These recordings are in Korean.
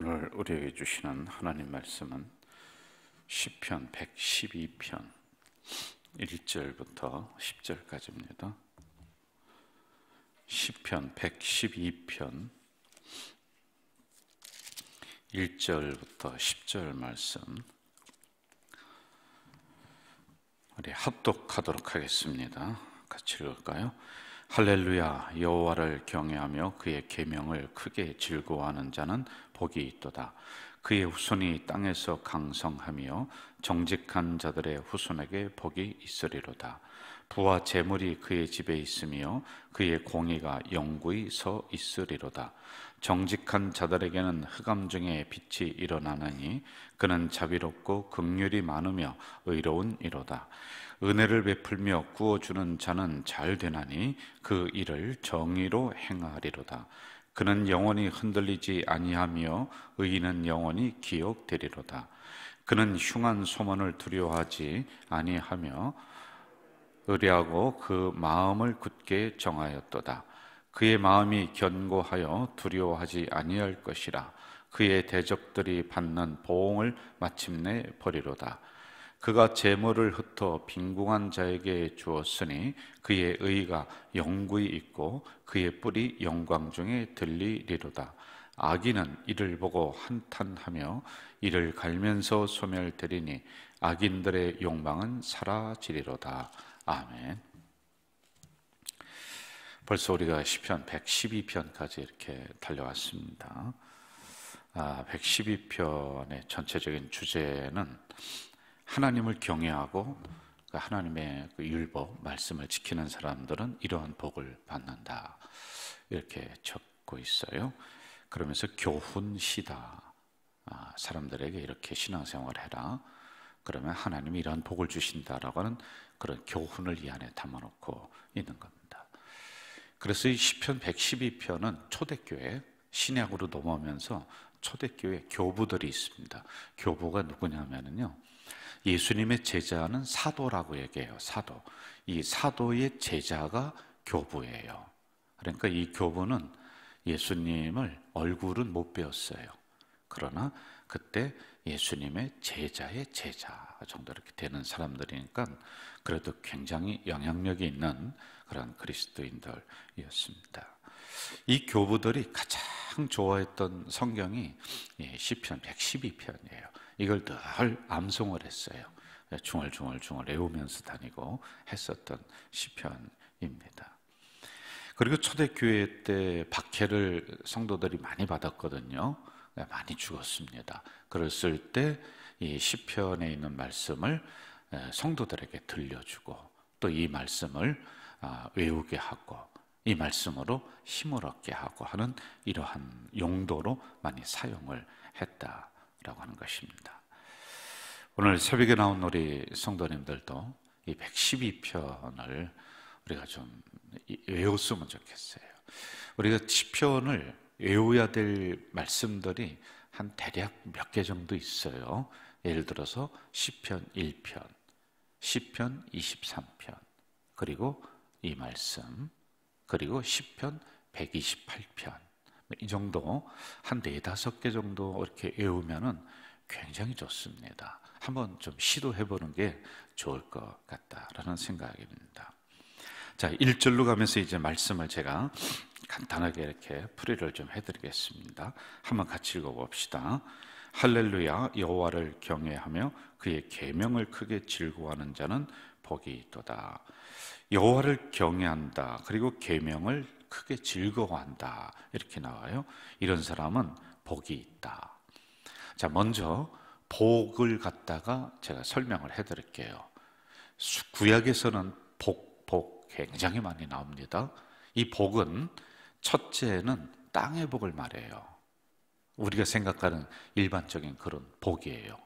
오늘 우리에게 주시는 하나님 말씀은 시편 112편 1절부터 10절까지입니다. 시편 112편 1절부터 10절 말씀 우리 합독하도록 하겠습니다. 같이 읽을까요? 할렐루야, 여호와를 경외하며 그의 계명을 크게 즐거워하는 자는 복이 있도다. 그의 후손이 땅에서 강성하며 정직한 자들의 후손에게 복이 있으리로다. 부와 재물이 그의 집에 있으며 그의 공의가 영구히 서 있으리로다. 정직한 자들에게는 흑암 중에 빛이 일어나느니 그는 자비롭고 긍휼이 많으며 의로운 이로다. 은혜를 베풀며 구워주는 자는 잘 되나니 그 일을 정의로 행하리로다. 그는 영원히 흔들리지 아니하며 의인은 영원히 기억되리로다. 그는 흉한 소문을 두려워하지 아니하며 의뢰하고 그 마음을 굳게 정하였도다. 그의 마음이 견고하여 두려워하지 아니할 것이라. 그의 대적들이 받는 보응을 마침내 버리로다. 그가 재물을 흩어 빈궁한 자에게 주었으니 그의 의가 영구히 있고 그의 뿔이 영광 중에 들리리로다. 악인은 이를 보고 한탄하며 이를 갈면서 소멸되리니 악인들의 욕망은 사라지리로다. 아멘. 벌써 우리가 시편 112편까지 이렇게 달려왔습니다. 112편의 전체적인 주제는 하나님을 경외하고 하나님의 그 율법, 말씀을 지키는 사람들은 이러한 복을 받는다, 이렇게 적고 있어요. 그러면서 교훈시다. 사람들에게 이렇게 신앙생활을 해라. 그러면 하나님이 이러한 복을 주신다라고 하는 그런 교훈을 이 안에 담아놓고 있는 겁니다. 그래서 이 시편 112편은 초대교회, 신약으로 넘어오면서 초대교회 교부들이 있습니다. 교부가 누구냐면요, 예수님의 제자는 사도라고 얘기해요. 사도. 이 사도의 제자가 교부예요. 그러니까 이 교부는 예수님을 얼굴은 못 배웠어요. 그러나 그때 예수님의 제자의 제자 정도 이렇게 되는 사람들이니까 그래도 굉장히 영향력이 있는 그런 그리스도인들이었습니다. 이 교부들이 가장 좋아했던 성경이 시편 112편이에요. 이걸 늘 암송을 했어요. 중얼중얼 외우면서 다니고 했었던 시편입니다. 그리고 초대교회 때 박해를 성도들이 많이 받았거든요. 많이 죽었습니다. 그랬을 때 이 시편에 있는 말씀을 성도들에게 들려주고 또 이 말씀을 외우게 하고 이 말씀으로 힘을 얻게 하고 하는 이러한 용도로 많이 사용을 했다라고 하는 것입니다. 오늘 새벽에 나온 우리 성도님들도 이 112편을 우리가 좀 외웠으면 좋겠어요. 우리가 시편을 외워야 될 말씀들이 한 대략 몇 개 정도 있어요. 예를 들어서 시편 1편, 시편 23편, 그리고 이 말씀, 그리고 시편 128편, 이 정도 한 4-5개 정도 이렇게 외우면은 굉장히 좋습니다. 한번 좀 시도해보는 게 좋을 것 같다라는 생각입니다. 자, 1절로 가면서 이제 말씀을 제가 간단하게 이렇게 풀이를 좀 해드리겠습니다. 한번 같이 읽어봅시다. 할렐루야, 여호와를 경외하며 그의 계명을 크게 즐거워하는 자는 복이 있도다. 여호와를 경외한다, 그리고 계명을 크게 즐거워한다, 이렇게 나와요. 이런 사람은 복이 있다. 자, 먼저 복을 갖다가 제가 설명을 해드릴게요. 구약에서는 복 굉장히 많이 나옵니다. 이 복은 첫째는 땅의 복을 말해요. 우리가 생각하는 일반적인 그런 복이에요.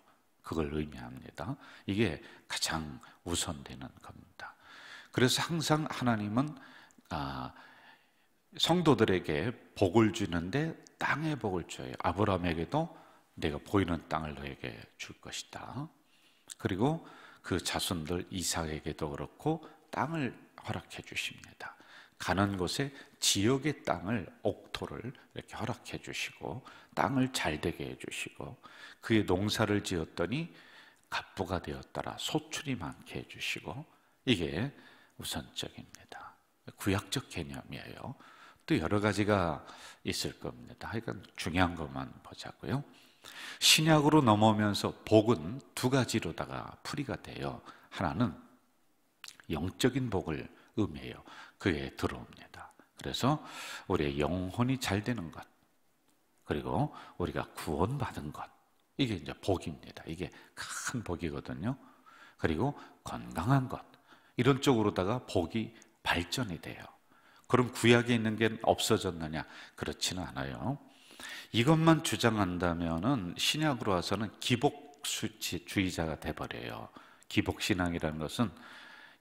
그걸 의미합니다. 이게 가장 우선되는 겁니다. 그래서 항상 하나님은 성도들에게 복을 주는데 땅의 복을 줘요. 아브라함에게도 내가 보이는 땅을 너에게 줄 것이다. 그리고 그 자손들 이삭에게도 그렇고 땅을 허락해 주십니다. 가는 곳에 지역의 땅을, 옥토를 이렇게 허락해 주시고 땅을 잘 되게 해 주시고 그의 농사를 지었더니 갑부가 되었더라, 소출이 많게 해주시고, 이게 우선적입니다. 구약적 개념이에요. 또 여러 가지가 있을 겁니다. 하여간 중요한 것만 보자고요. 신약으로 넘어오면서 복은 두 가지로다가 풀이가 돼요. 하나는 영적인 복을 의미해요. 그에 들어옵니다. 그래서 우리의 영혼이 잘 되는 것, 그리고 우리가 구원받은 것, 이게 이제 복입니다. 이게 큰 복이거든요. 그리고 건강한 것, 이런 쪽으로다가 복이 발전이 돼요. 그럼 구약에 있는 게 없어졌느냐? 그렇지는 않아요. 이것만 주장한다면은 신약으로 와서는 기복주의자가 돼버려요. 기복신앙이라는 것은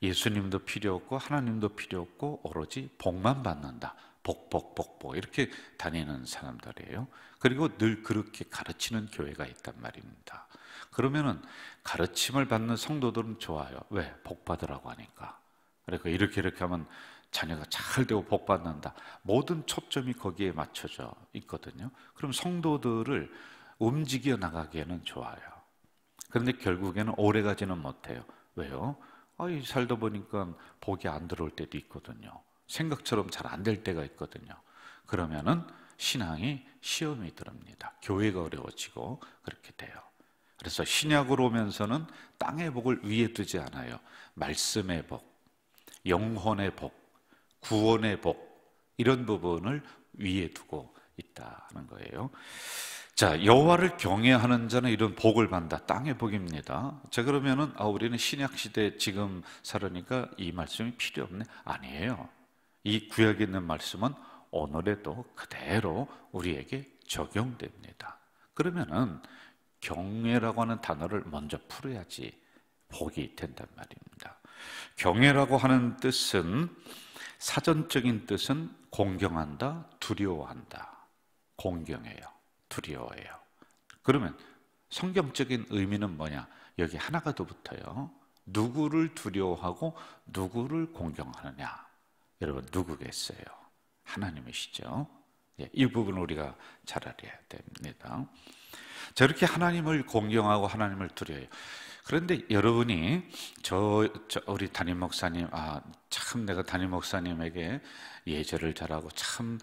예수님도 필요 없고 하나님도 필요 없고 오로지 복만 받는다, 복 이렇게 다니는 사람들이에요. 그리고 늘 그렇게 가르치는 교회가 있단 말입니다. 그러면은 가르침을 받는 성도들은 좋아요. 왜? 복 받으라고 하니까. 그러니까 이렇게 하면 자녀가 잘 되고 복 받는다, 모든 초점이 거기에 맞춰져 있거든요. 그럼 성도들을 움직여 나가기에는 좋아요. 그런데 결국에는 오래 가지는 못해요. 왜요? 살다 보니까 복이 안 들어올 때도 있거든요. 생각처럼 잘 안 될 때가 있거든요. 그러면은 신앙이 시험이 들어옵니다. 교회가 어려워지고 그렇게 돼요. 그래서 신약으로 오면서는 땅의 복을 위에 두지 않아요. 말씀의 복, 영혼의 복, 구원의 복, 이런 부분을 위에 두고 있다는 거예요. 자, 여호와를 경외하는 자는 이런 복을 받는다. 땅의 복입니다. 자, 그러면은 우리는 신약 시대 지금 살으니까 이 말씀이 필요 없네? 아니에요. 이 구약에 있는 말씀은 오늘에도 그대로 우리에게 적용됩니다. 그러면은 경외라고 하는 단어를 먼저 풀어야지 복이 된단 말입니다. 경외라고 하는 뜻은, 사전적인 뜻은 공경한다, 두려워한다. 공경해요, 두려워해요. 그러면 성경적인 의미는 뭐냐? 여기 하나가 더 붙어요. 누구를 두려워하고 누구를 공경하느냐? 여러분, 누구겠어요? 하나님이시죠. 이 부분을 우리가 잘 알아야 됩니다. 자, 이렇게 하나님을 공경하고 하나님을 두려워해요. 그런데 여러분이 우리 담임 목사님, 참 내가 담임 목사님에게 예절을 잘하고 참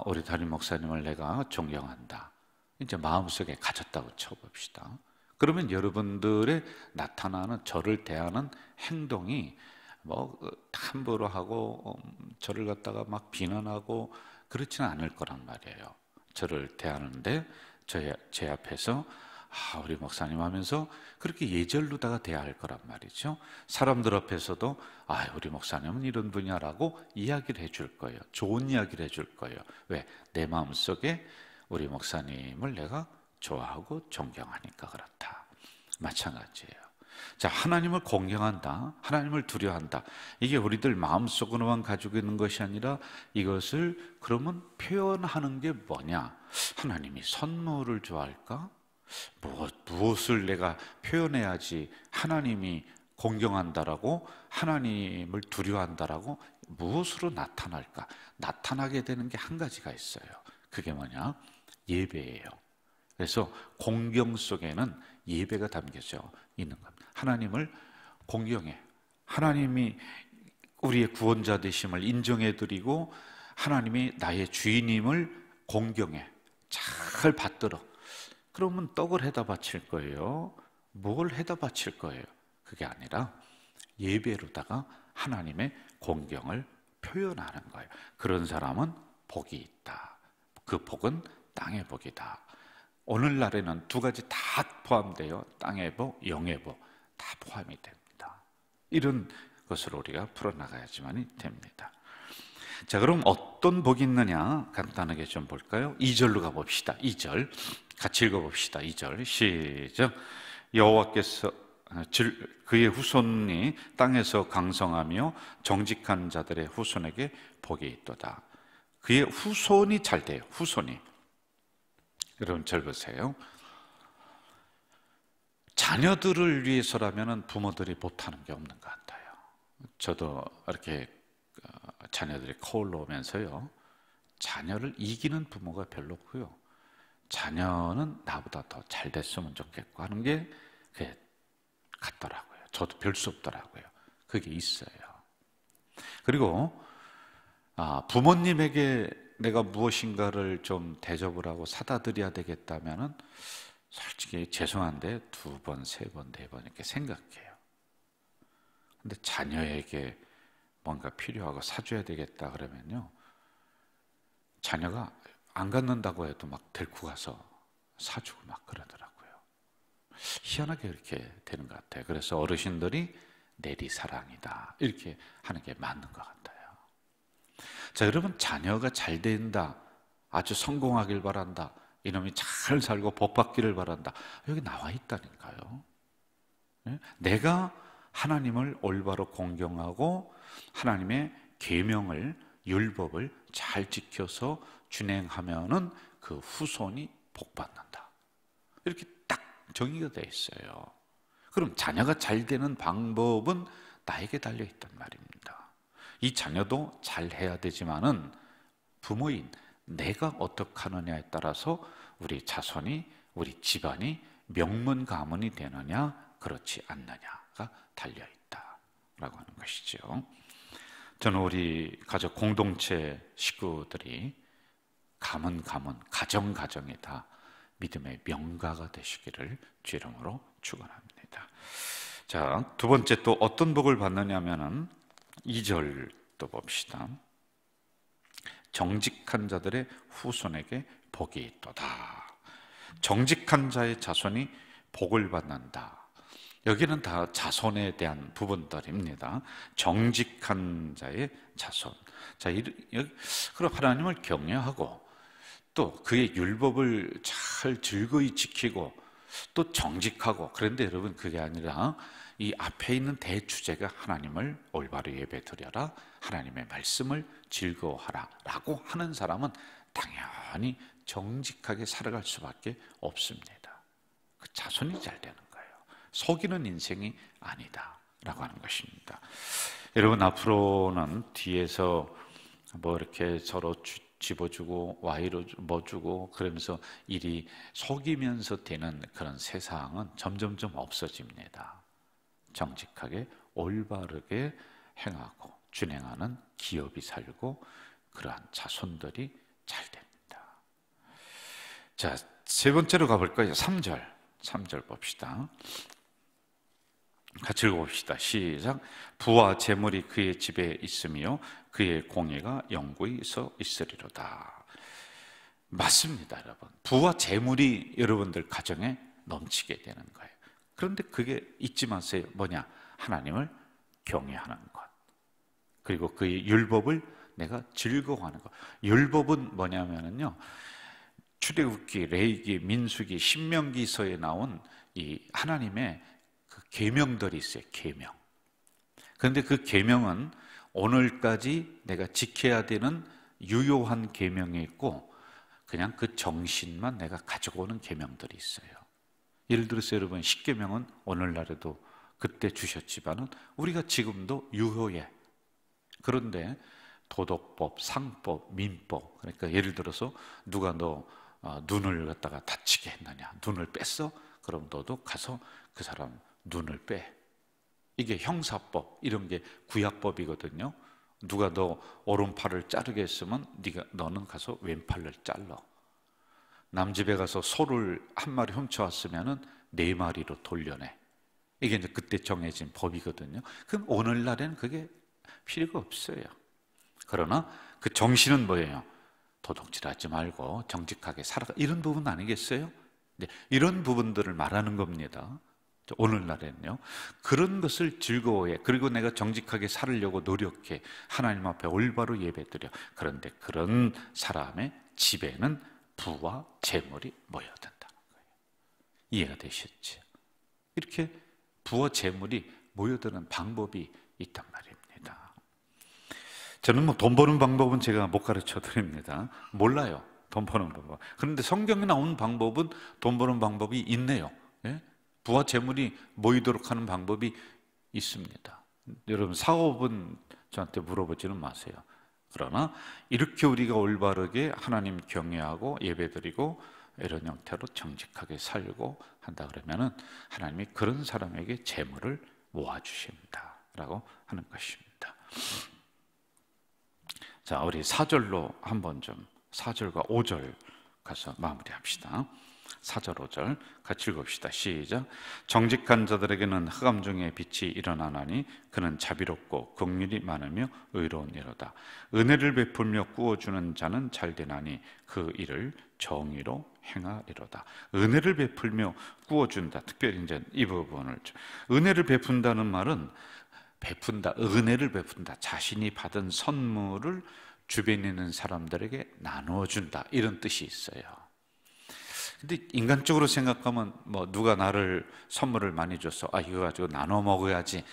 우리 담임 목사님을 내가 존경한다, 이제 마음속에 가졌다고 쳐봅시다. 그러면 여러분들의 나타나는, 저를 대하는 행동이 함부로 하고 저를 갖다가 막 비난하고 그렇지는 않을 거란 말이에요. 저를 대하는데 제 앞에서 우리 목사님 하면서 그렇게 예절로다가 대할 거란 말이죠. 사람들 앞에서도 우리 목사님은 이런 분야라고 이야기를 해줄 거예요. 좋은 이야기를 해줄 거예요. 왜? 내 마음속에 우리 목사님을 내가 좋아하고 존경하니까 그렇다. 마찬가지예요. 자, 하나님을 공경한다, 하나님을 두려워한다, 이게 우리들 마음속으로만 가지고 있는 것이 아니라 이것을 그러면 표현하는 게 뭐냐? 하나님이 선물을 좋아할까? 무엇을 내가 표현해야지 하나님이 공경한다라고, 하나님을 두려워한다라고 무엇으로 나타날까? 나타나게 되는 게 한 가지가 있어요. 그게 뭐냐? 예배예요. 그래서 공경 속에는 예배가 담겨져 있는 겁니다. 하나님을 공경해, 하나님이 우리의 구원자 되심을 인정해드리고 하나님이 나의 주인임을 공경해, 잘 받들어. 그러면 떡을 해다 바칠 거예요? 뭘 해다 바칠 거예요? 그게 아니라 예배로다가 하나님의 공경을 표현하는 거예요. 그런 사람은 복이 있다. 그 복은 땅의 복이다. 오늘날에는 두 가지 다 포함돼요. 땅의 복, 영의 복 다 포함이 됩니다. 이런 것을 우리가 풀어나가야지만 됩니다. 자, 그럼 어떤 복이 있느냐 간단하게 좀 볼까요? 2절로 가봅시다. 2절 같이 읽어봅시다. 2절 시작. 여호와께서 그의 후손이 땅에서 강성하며 정직한 자들의 후손에게 복이 있도다. 그의 후손이 잘 돼요. 후손이. 여러분 잘 보세요. 자녀들을 위해서라면 부모들이 못하는 게 없는 것 같아요. 저도 이렇게 자녀들이 커 올라오면서요, 자녀를 이기는 부모가 별로 없고요, 자녀는 나보다 더 잘 됐으면 좋겠고 하는 게 그게 같더라고요. 저도 별 수 없더라고요. 그게 있어요. 그리고 부모님에게 내가 무엇인가를 좀 대접을 하고 사다 드려야 되겠다면은 솔직히 죄송한데 2번, 3번, 4번 이렇게 생각해요. 근데 자녀에게 뭔가 필요하고 사줘야 되겠다 그러면요, 자녀가 안 갖는다고 해도 막 데리고 가서 사주고 막 그러더라고요. 희한하게 그렇게 되는 것 같아요. 그래서 어르신들이 내리사랑이다 이렇게 하는 게 맞는 것 같아요. 자, 여러분, 자녀가 잘 된다, 아주 성공하길 바란다, 이놈이 잘 살고 복 받기를 바란다, 여기 나와 있다니까요. 내가 하나님을 올바로 공경하고 하나님의 계명을, 율법을 잘 지켜서 준행하면은 그 후손이 복 받는다, 이렇게 딱 정의가 되어 있어요. 그럼 자녀가 잘 되는 방법은 나에게 달려 있단 말입니다. 이 자녀도 잘 해야 되지만은 부모인 내가 어떻게 하느냐에 따라서 우리 자손이, 우리 집안이 명문 가문이 되느냐 그렇지 않느냐가 달려 있다라고 하는 것이죠. 저는 우리 가족 공동체 식구들이 가문 가정이 다 믿음의 명가가 되시기를 주 이름으로 축원합니다. 자, 2번째 또 어떤 복을 받느냐면은 2절 또 봅시다. 정직한 자들의 후손에게 복이 있도다. 정직한 자의 자손이 복을 받는다. 여기는 다 자손에 대한 부분들입니다. 정직한 자의 자손. 자, 그럼 하나님을 경외하고 또 그의 율법을 잘 즐거이 지키고 또 정직하고, 그런데 여러분 그게 아니라 이 앞에 있는 대주제가 하나님을 올바로 예배드려라, 하나님의 말씀을 즐거워하라 라고 하는 사람은 당연히 정직하게 살아갈 수밖에 없습니다. 그 자손이 잘 되는 거예요. 속이는 인생이 아니다 라고 하는 것입니다. 여러분, 앞으로는 뒤에서 뭐 이렇게 서로 집어주고 와이로 뭐 주고 그러면서 일이 속이면서 되는 그런 세상은 점점점 없어집니다. 정직하게 올바르게 행하고 준행하는 기업이 살고 그러한 자손들이 잘 됩니다. 자, 3번째로 가볼까요? 3절 봅시다. 같이 읽어봅시다. 시작. 부와 재물이 그의 집에 있으며 그의 공의가 영구히 서 있으리로다. 맞습니다, 여러분. 부와 재물이 여러분들 가정에 넘치게 되는 거예요. 그런데 그게 잊지 마세요. 뭐냐? 하나님을 경외하는 것, 그리고 그의 율법을 내가 즐거워하는 것. 율법은 뭐냐면요, 출애굽기, 레위기, 민수기, 신명기서에 나온 이 하나님의 그 계명들이 있어요. 계명. 그런데 그 계명은 오늘까지 내가 지켜야 되는 유효한 계명이 있고, 그냥 그 정신만 내가 가지고 오는 계명들이 있어요. 예를 들어서 여러분, 십계명은 오늘날에도 그때 주셨지만은 우리가 지금도 유효해. 그런데 도덕법, 상법, 민법, 그러니까 예를 들어서 누가 너 눈을 갖다가 다치게 했느냐, 눈을 뺐어? 그럼 너도 가서 그 사람 눈을 빼. 이게 형사법, 이런 게 구약법이거든요. 누가 너 오른팔을 자르게 했으면 너는 가서 왼팔을 잘라. 남 집에 가서 소를 한 마리 훔쳐왔으면은 4마리로 돌려내. 이게 이제 그때 정해진 법이거든요. 그럼 오늘날에는 그게 필요가 없어요. 그러나 그 정신은 뭐예요? 도둑질하지 말고 정직하게 살아가, 이런 부분 아니겠어요? 네, 이런 부분들을 말하는 겁니다. 오늘날에는요, 그런 것을 즐거워해. 그리고 내가 정직하게 살으려고 노력해. 하나님 앞에 올바로 예배드려. 그런데 그런 사람의 집에는 부와 재물이 모여든다는 거예요. 이해가 되셨죠? 이렇게 부와 재물이 모여드는 방법이 있단 말입니다. 저는 뭐 돈 버는 방법은 제가 못 가르쳐 드립니다. 몰라요, 돈 버는 방법. 그런데 성경에 나온 방법은 돈 버는 방법이 있네요. 예? 부와 재물이 모이도록 하는 방법이 있습니다. 여러분, 사업은 저한테 물어보지는 마세요. 그러나 이렇게 우리가 올바르게 하나님 경외하고 예배드리고 이런 형태로 정직하게 살고 한다 그러면은 하나님이 그런 사람에게 재물을 모아주신다라고 하는 것입니다. 자, 우리 4절로 한번 좀 4절과 5절 가서 마무리합시다. 4절 5절 같이 읽읍시다. 시작. 정직한 자들에게는 흑암 중에 빛이 일어나나니 그는 자비롭고 긍휼이 많으며 의로우니로다. 은혜를 베풀며 구워주는 자는 잘되나니 그 일을 정의로 행하리로다. 은혜를 베풀며 구워준다. 특별히 이제 이 부분을, 은혜를 베푼다는 말은 베푼다, 은혜를 베푼다, 자신이 받은 선물을 주변에 있는 사람들에게 나누어준다, 이런 뜻이 있어요. 근데 인간적으로 생각하면 뭐 누가 나를 선물을 많이 줬어, 이거 가지고 나눠 먹어야지,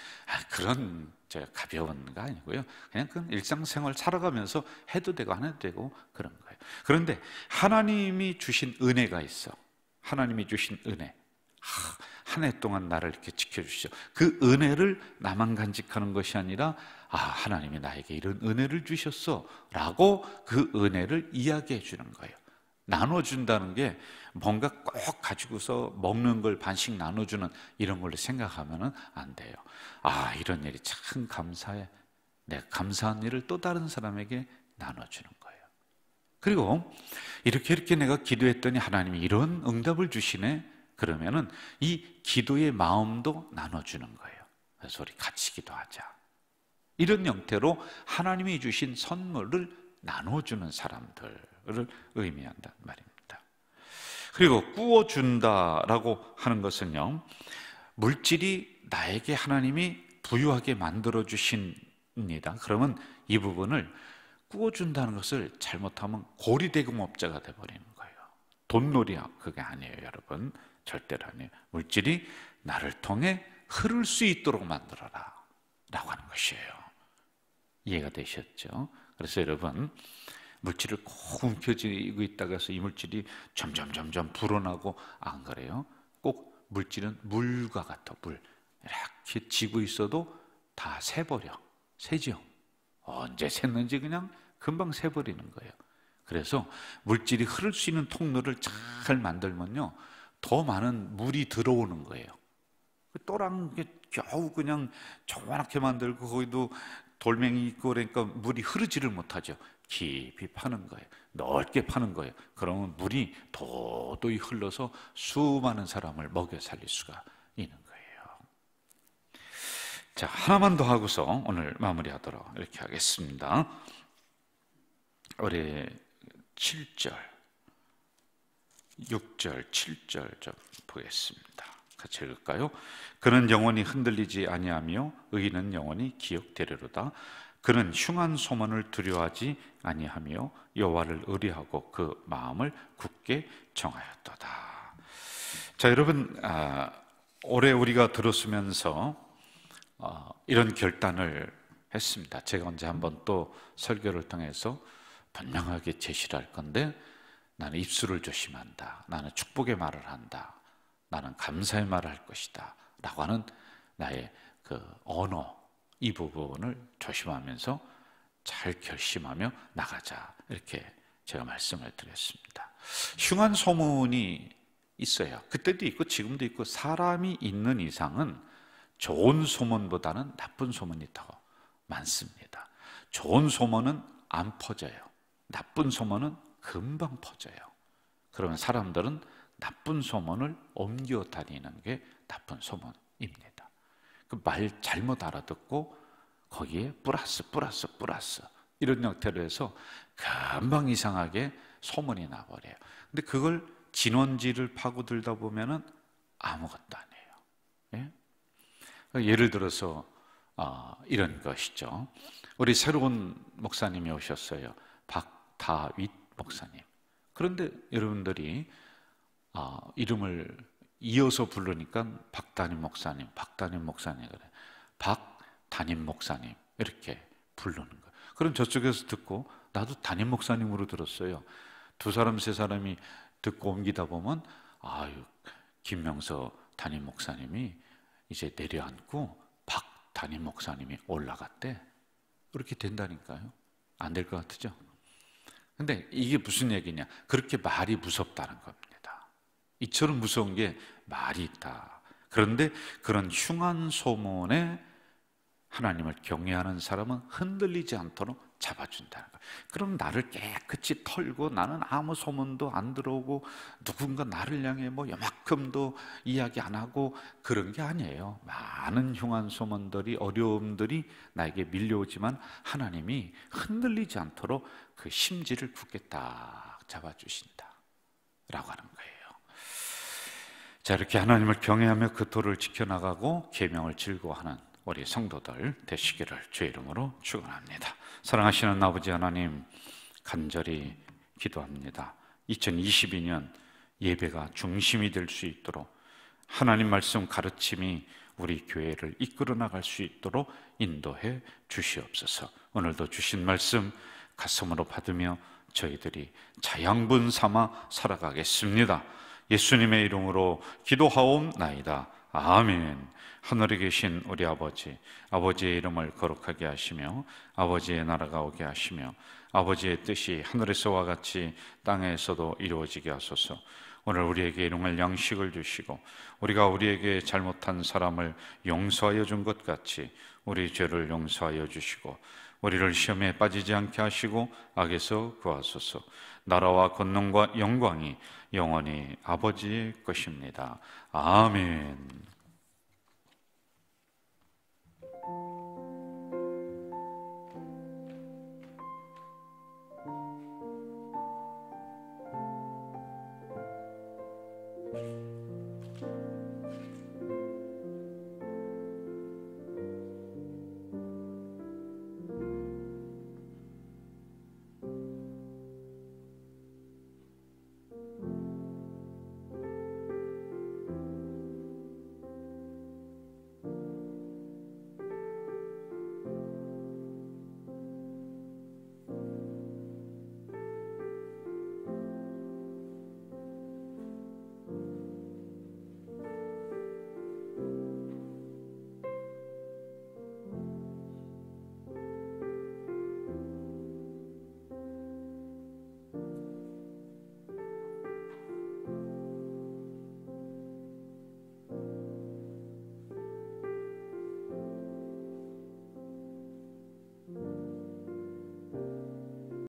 그런 가벼운 거 아니고요. 그냥 그건 일상생활 살아가면서 해도 되고 안 해도 되고 그런 거예요. 그런데 하나님이 주신 은혜가 있어. 하나님이 주신 은혜, 한 해 동안 나를 이렇게 지켜주시죠. 그 은혜를 나만 간직하는 것이 아니라 하나님이 나에게 이런 은혜를 주셨어 라고 그 은혜를 이야기해 주는 거예요. 나눠준다는 게 뭔가 꼭 가지고서 먹는 걸 반씩 나눠주는 이런 걸로 생각하면 안 돼요. 이런 일이 참 감사해, 내가 감사한 일을 또 다른 사람에게 나눠주는 거예요. 그리고 이렇게 내가 기도했더니 하나님이 이런 응답을 주시네, 그러면은 이 기도의 마음도 나눠주는 거예요. 그래서 우리 같이 기도하자, 이런 형태로 하나님이 주신 선물을 나눠주는 사람들을 의미한단 말입니다. 그리고 구워준다라고 하는 것은요, 물질이 나에게 하나님이 부유하게 만들어 주십니다. 그러면 이 부분을 구워준다는 것을 잘못하면 고리대금업자가 돼버리는 거예요. 돈놀이야, 그게 아니에요, 여러분. 절대로 아니에요. 물질이 나를 통해 흐를 수 있도록 만들어라 라고 하는 것이에요. 이해가 되셨죠? 그래서 여러분, 물질을 꼭 움켜쥐고 있다가 해서 이 물질이 점점 불어나고, 안 그래요? 꼭 물질은 물과 같아. 물 이렇게 쥐고 있어도 다 새버려. 새죠. 언제 샜는지 그냥 금방 새버리는 거예요. 그래서 물질이 흐를 수 있는 통로를 잘 만들면요, 더 많은 물이 들어오는 거예요. 또랑 겨우 그냥 조그맣게 만들고 거기도 돌멩이 있고 그러니까 물이 흐르지를 못하죠. 깊이 파는 거예요. 넓게 파는 거예요. 그러면 물이 도도히 흘러서 수많은 사람을 먹여 살릴 수가 있는 거예요. 자, 하나만 더 하고서 오늘 마무리하도록 이렇게 하겠습니다. 우리 7절, 6절, 7절 좀 보겠습니다. 같이 읽을까요? 그는 영원히 흔들리지 아니하며 의인은 영원히 기억되리로다. 그는 흉한 소문을 두려워하지 아니하며 여호와를 의뢰하고 그 마음을 굳게 정하였도다. 자, 여러분, 올해 우리가 들었으면서 이런 결단을 했습니다. 제가 언제 한번 또 설교를 통해서 분명하게 제시를 할 건데, 나는 입술을 조심한다, 나는 축복의 말을 한다, 나는 감사의 말을 할 것이다 라고 하는 나의 그 언어, 이 부분을 조심하면서 잘 결심하며 나가자, 이렇게 제가 말씀을 드렸습니다. 흉한 소문이 있어요. 그때도 있고 지금도 있고, 사람이 있는 이상은 좋은 소문보다는 나쁜 소문이 더 많습니다. 좋은 소문은 안 퍼져요. 나쁜 소문은 금방 퍼져요. 그러면 사람들은 나쁜 소문을 옮겨 다니는 게 나쁜 소문입니다. 그 말 잘못 알아듣고 거기에 플러스 이런 형태로 해서 금방 이상하게 소문이 나버려요. 근데 그걸 진원지를 파고들다 보면은 아무것도 아니에요. 예? 예를 들어서 이런 것이죠. 우리 새로운 목사님이 오셨어요. 박다윗 목사님. 그런데 여러분들이 이름을 이어서 부르니까 박담임 목사님 그래. 박담임 목사님 이렇게 부르는 거예요. 그럼 저쪽에서 듣고 나도 담임 목사님으로 들었어요. 두 사람 세 사람이 듣고 옮기다 보면 김명서 담임 목사님이 이제 내려앉고 박 담임 목사님이 올라갔대. 그렇게 된다니까요. 안 될 것 같으죠? 근데 이게 무슨 얘기냐? 그렇게 말이 무섭다는 겁니다. 이처럼 무서운 게 말이 있다. 그런데 그런 흉한 소문에 하나님을 경외하는 사람은 흔들리지 않도록 잡아준다는 거예요. 그럼 나를 깨끗이 털고 나는 아무 소문도 안 들어오고 누군가 나를 향해 뭐 요만큼도 이야기 안 하고 그런 게 아니에요. 많은 흉한 소문들이, 어려움들이 나에게 밀려오지만 하나님이 흔들리지 않도록 그 심지를 굳게 딱 잡아주신다 라고 하는 거예요. 자, 이렇게 하나님을 경외하며 그 도를 지켜나가고 계명을 즐거워하는 우리 성도들 되시기를 주의 이름으로 축원합니다. 사랑하시는 아버지 하나님, 간절히 기도합니다. 2022년 예배가 중심이 될 수 있도록 하나님 말씀 가르침이 우리 교회를 이끌어 나갈 수 있도록 인도해 주시옵소서. 오늘도 주신 말씀 가슴으로 받으며 저희들이 자양분 삼아 살아가겠습니다. 예수님의 이름으로 기도하옵나이다. 아멘. 하늘에 계신 우리 아버지, 아버지의 이름을 거룩하게 하시며 아버지의 나라가 오게 하시며 아버지의 뜻이 하늘에서와 같이 땅에서도 이루어지게 하소서. 오늘 우리에게 일용할 양식을 주시고 우리가 우리에게 잘못한 사람을 용서하여 준 것 같이 우리 죄를 용서하여 주시고 우리를 시험에 빠지지 않게 하시고 악에서 구하소서. 나라와 권능과 영광이 영원히 아버지의 것입니다. 아멘.